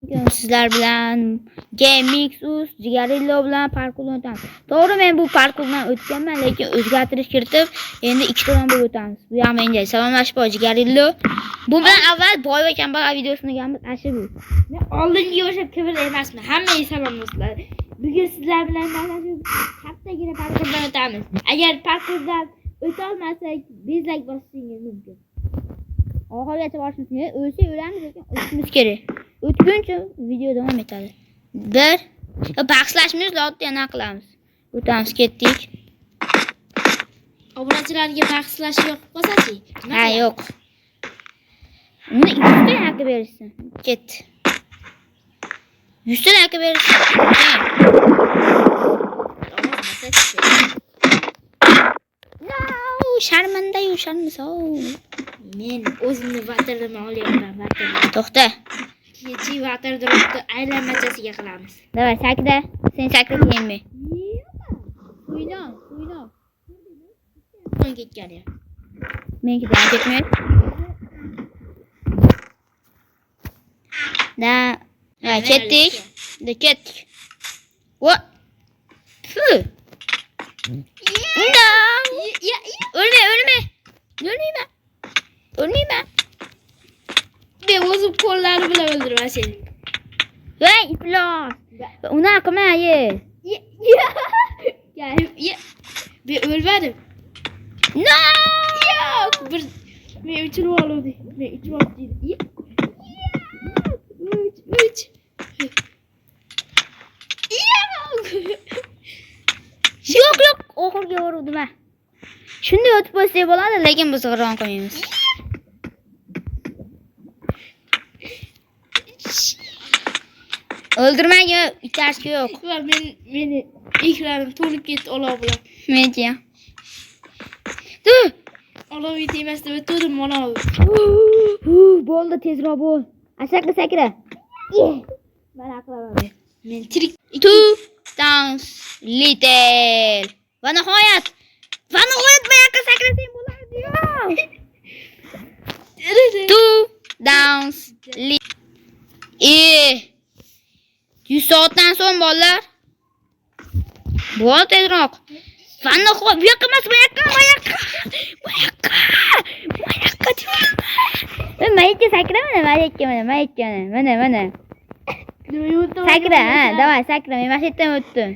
Sizlar bilan GameX Jigarillo bilan parkurni o'tamiz. To'g'ri, men bu parkurdan o'tganman, lekin o'zgartirish kiritib, endi ikkitadan bo'lib o'tamiz. Bu ham menga salomlashib Jigarillo. Bu bilan avval boy va kambag'al videosini ko'rganmiz, ashi bu. Men oldingi o'xshab kibr emasman. Hammaga salomlar. Bugun sizlar bilan mana shu kattagina parkurdan o'tamiz. Agar parkurdan o'ta olmasak, bezak bosishingiz mumkin. Oxirigacha borishimiz kerak. O'lsa o'lamiz, lekin o'tishimiz kerak. O'tguncha video davom etadi. Baxslashimiz oddiy yana qilamiz. O'tamiz, ketdik. Obunachilarga bahslash yo'q bo'lsa-chi? Ha, yo'q. Uni 200 ta haqi berishsin. Ket. 100 ta haqi berishsin. No, sharmanda-yu, sharmisa. Men o'zimni vatardan olyapman, To'xta. Kechi vatar duribdi, aylanmachasiga qilamiz. Davay, sakra. Sen sakra deymi? O'ynoq. Qo'y ketgan ya. Menki davom etmaydi. Ha, ketdik. Ketdik. Vo. Fu. No. Ölme. Ölmeyme. Men o'zim qo'llarim bilan o'ldiraman seni. Voy, iflos. Unaqa qilma, ye. Ben o'lmadim. No! Yo'q, men uchirib oldim. Men uchirib oldim. Uch. Yo'q, oxirga urdim ha. Shunday o'tib bo'lsa bo'ladi, lekin biz g'irron qilmaymiz. O'ldirmaga itarch yo'q. Meni ekranim to'lib ketdi olov bilan. Menchi ham. Tu! Olov yetmas deb turdim mana. Bo'ldi, tezroq bo'l. Sakra. Mana qilaman. Men tirik. Two downs little. Va nihoyat bu yoqqa sakrasang bo'ladi. Two downs little. 100 soatdan so'ng bolalar. Bo'l tezroq. Fanni bu yoqqa emas, bu yoqqa. Mayitga sakrama, mana. Sakra, ha, davay, sakra. Men mana shu yerdan o'tdim.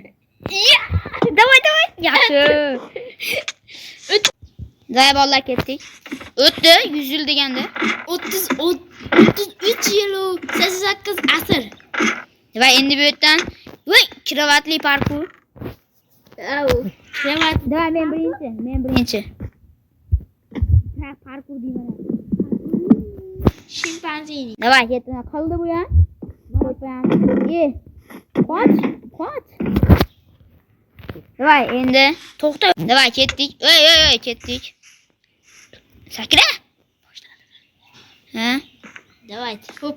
Davay. Yaxshi. Davay bolalar ketdik. O'tdi, 100 yil deganda. 33 yil 88 asr. Davay endi bu yerdan voy, kravatli parkur. Kravat. Davay men birinchi. Parkur deyman. Shimpanzini. Davay, yetna qoldi bu ya. Qoch. Davay endi to'xta. Davay ketdik. Oy, ketdik. Sakra. Ha? Davay. Hop.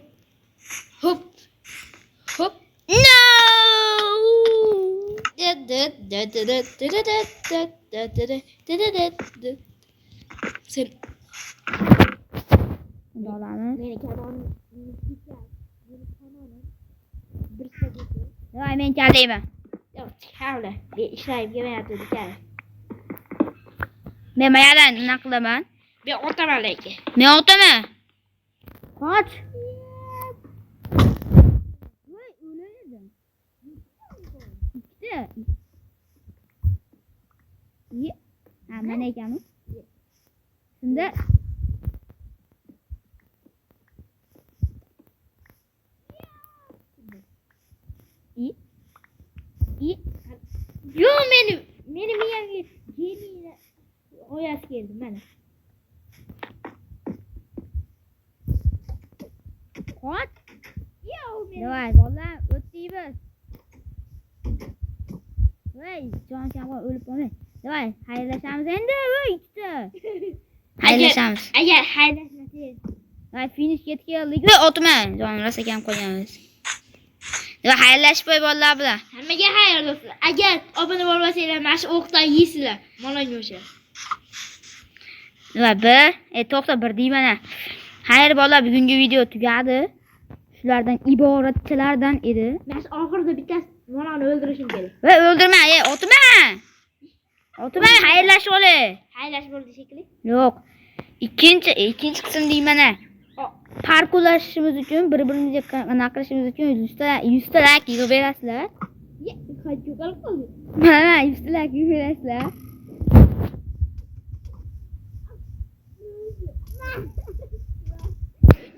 No! Sen Dolanı. meni kamonim. Davay men kalayman. Yo'q, havla. Men ishlayib kelmayapti ekan. Men mayadan nima qilaman? Men o'taman lekin. Men o'taman. Qoch. Voy, o'ladim. Ikkita. Ha, mana ekanmi? Shunda Yo'q, meni miyamga geniy g'oyasi keldi mana. qoch. Yo'q, Davay, bolalar, o'tdiymiz. Voy, jon kamga o'lib qolmay. Davay, xayrlashamiz endi, voy, ikkita. Xayrlashamiz. Agar xayrlashmasangiz, Voy, finish yetib keldik. Voy, o'tman. Jon rosa kam qolganmiz. Davay, xayrlashib qo'y bolalar bilan. hammaga xayr do'stlar. Agar obuna bo'lmasanglar, mana shu o'qdan yeysizlar. Malanga o'sha. Davay, to'xta, bir deyman. Xayr bolalar, bugungi video tugadi. shulardan iboratchilardan edi. Men oxirida bittasi manani o'ldirishim kerak. Va o'ldirma, otma. Otma, xayrlashib oli. Haylash bo'ldi shekilli. Yo'q. Ikkinchi qism deyman-a. Parkurlashishimiz uchun, bir-birimizga qanaqa qilishimiz uchun 100 ta like yig'ib berasizlar. Qancha qolib qoldi? Mana 100 ta like yig'ib berasizlar.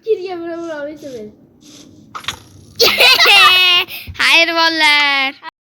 Kirga bura bura. Xayr bolalar.